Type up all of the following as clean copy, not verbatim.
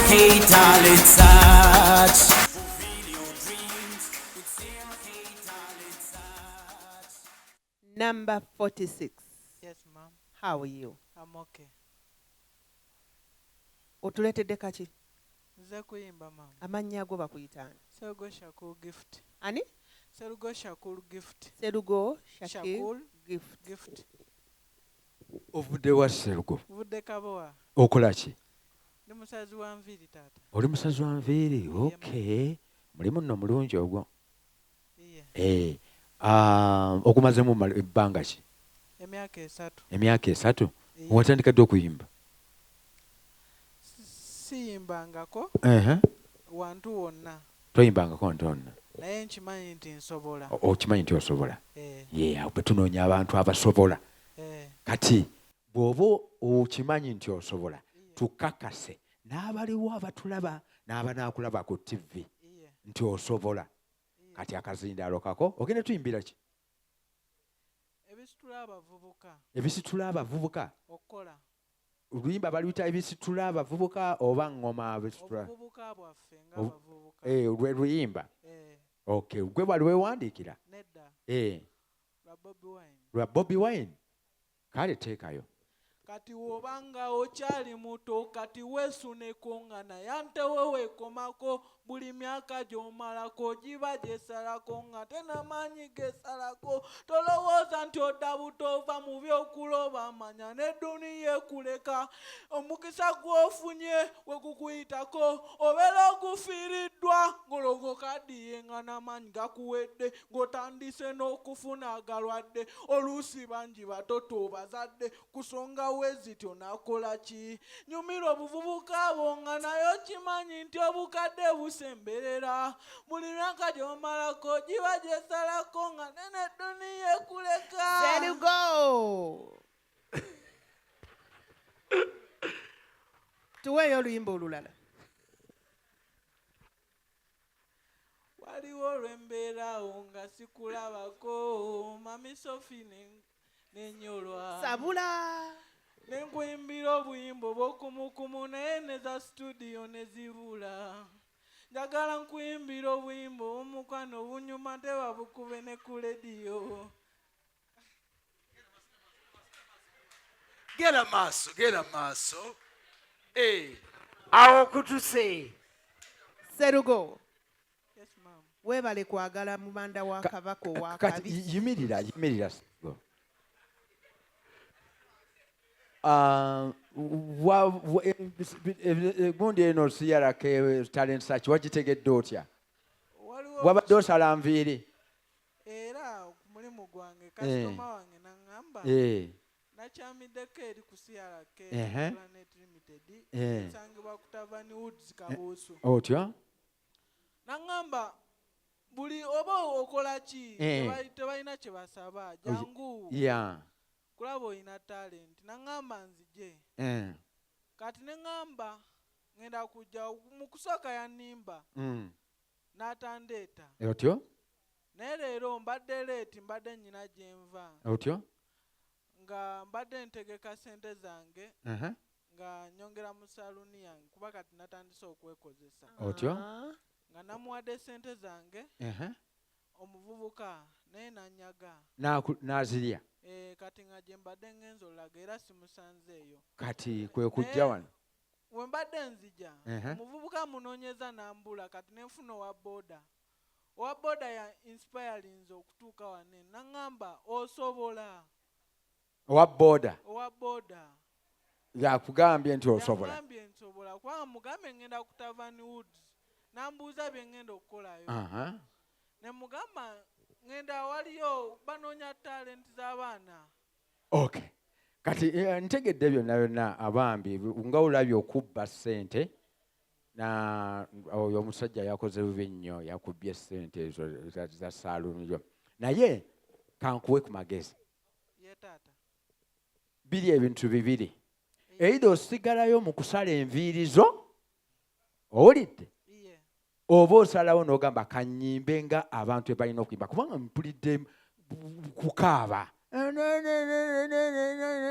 let's search. Number 46. Yes, ma'am. How are you? I'm okay. Otuletedde kaki? Nze kuyimba mama. Amannya ago bakuyitaani. Serugo Shakul Gift. Ani? Serugo Shakul Gift. Serugo Shakul Gift. Gift. Ovudde wa Serugo? Vudde Kabowa. Okola ki? Ndi musazi wa nviiri taata. Oli musazi wa nviiri? Okay. Mulimu nno mulungi ogwo. Iye. Okumazemu ebbanga ki? Emyaka 3. Emyaka 3? Watandika ddi okuyimba? Siyimbangako wantu wonna. Toyimbangako wantu wonna. Naye nkimanyi nti nsobola. Okimanyi nti osobola? Yeah. Bwe tunoonya abantu abasobola. Kati bw'oba okimanyi nti osobola, tukakase n'abaliwo abatulaba n'abanaakulaba ku TV nti osobola. Kati akazindaalo kako ogenda tuyimbira ki? Ebisitula abavubuka. Okola. Oluyimba baluyita ebisitula abavubuka oba ngoma abisitula? Obuvubuka bwaffe ng'abavubuka. Lwe luyimba? Okay. Gwe bali weewandiikira? Nedda. Lwa Bobi Wine? Kale teekayo. Kati wobanga okyali muto kati weesuneko nga naye ate weekomako buli myaka gy'omalako giba gyesalako nga tenamaanyi gesalako tolowooza nti odda buto ova mu by'okuloba manya ne duniya ekuleka omukisa gw'ofunye we gukuyitako obeera ogufiiriddwa ng'ologoka addiye nga n'amaanyi gakuwedde ng'otandise n'okufuna agalwadde oluusi bangi batoto bazadde kusonga wezityo nakola ki nyumira obuvubuka abo nga naye okimanyi nti obukadde busemberera buli myaka gy'omalako giba gyesalako nga nene duniya ekuleka. Serugo. Tuweeyo oluyimba olulala. Waliwo olw'embeerawo nga sikulabako mami Sophie n'enyolwa. Sabula. Nenkuyimbira obuyimba bw'okumukumu naye ne za studio ne zibula. Njagala nkuyimbira obuyimba obw'omukwano obunyuma tebabukube ne ku lediyo. Gera maaso. Awo kutuse. Serugo. Yes, ma'am. Weebale kwagala mubanda wa kabaka owa Kati kabi. yimirira Serugo. Gundi eno CRK talent search wagitegedde otya? Wabadde osala nviiri? Era ku mulimu gwange kasitoma wange n'aŋŋamba nakyamiddeko eri ku CRK Planet Limited nsangibwa ku Tavern Woods Kabuusu. Otya? N'aŋŋamba buli oba okola ki tebalina kye basaba jangu kulaba olina talenti n'aŋŋamba nzije kati ne ŋŋamba ŋŋenda kujja mu kusooka yannimba n'atandeeta otyo? naye leero mbadde leeti mbadde nnyina gye nva otyo? nga mbadde ntegeka sente zange nga nyongera mu saluuni yange kuba kati natandise okwekozesa otyo? nga namuwadde sente zange omuvubuka naye nanyaga n'azirya. Kati nga gye mbadde ngenza olaga era simusanzeeyo. Kati kwe kujja wano. We mbadde nzija omuvubuka munoonyeza n'ambula kati nenfuna owa booda ya inspirings okutuuka wane n'aŋŋamba osobola. Owa booda yakugambye nti osobola? Yagambye nsobola kubanga mugambe ngenda ku Tavern Woods n'ambuuza bye ngenda okukolayo ne mugamba ngenda waliyo banoonya talenti z'abaana. Okay. Kati ntegedde byonna abambi nga olabye okubba ssente na oyo omusajja yakoze bubi nnyo yakubbye ssente ezo za saaluuni zo naye kankuwe ku magezi biri ebintu bibiri eitha osigalayo mu kusala enviiri zo owulidde oba osalawo n'ogamba kanyimbe nga abantu ebalina okuyimba kubanga mpulidde kukaaba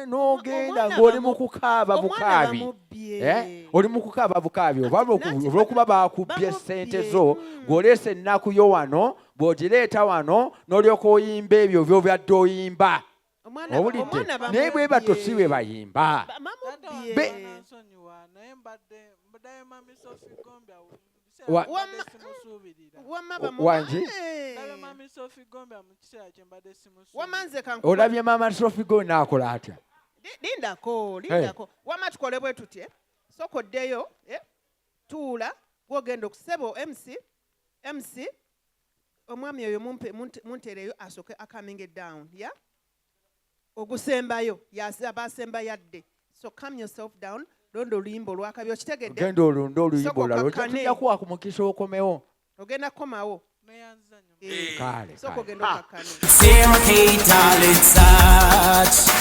n'ogenda Omwana ng'oli bamu- mu kukaaba omwana bukaabi. bamubbye. Oli mu kukaaba bukaabi olw'okuba bakubbye bamubbye. ssente zo ng'oleese ennaku yo wano bw'ogireeta wano n'olyoka oyimba ebyo by'obadde oyimba. Owulidde? Naye bwe batyo si bwe bayimba. Bamubbye. Nansonyiwa naye mbadde mami Sophie Gombe Wa- Wangi? mami Sophie Gombe mu kiseera kye mbadde simusuubira. Wamanze Olabye maama Sofigo n'akola atya? lindako. Wama tukole bwe tutye. Soko ddeyo, tuula, gw'ogenda okusebo MC, omwami oyo muntereyo asooke coming down, yeah? Ogusembayo, abasemba yadde. So calm yourself down, londo oluyimba olwakabyo kitegedde. Genda olunde oluyimba Soko olulala. kakkane. Tujja kuwa ku mukisa okomewo. Ogenda kukomawo. Neyanzanyo. Kale, Soko kale. ogenda okakkane. Same hater, let's search.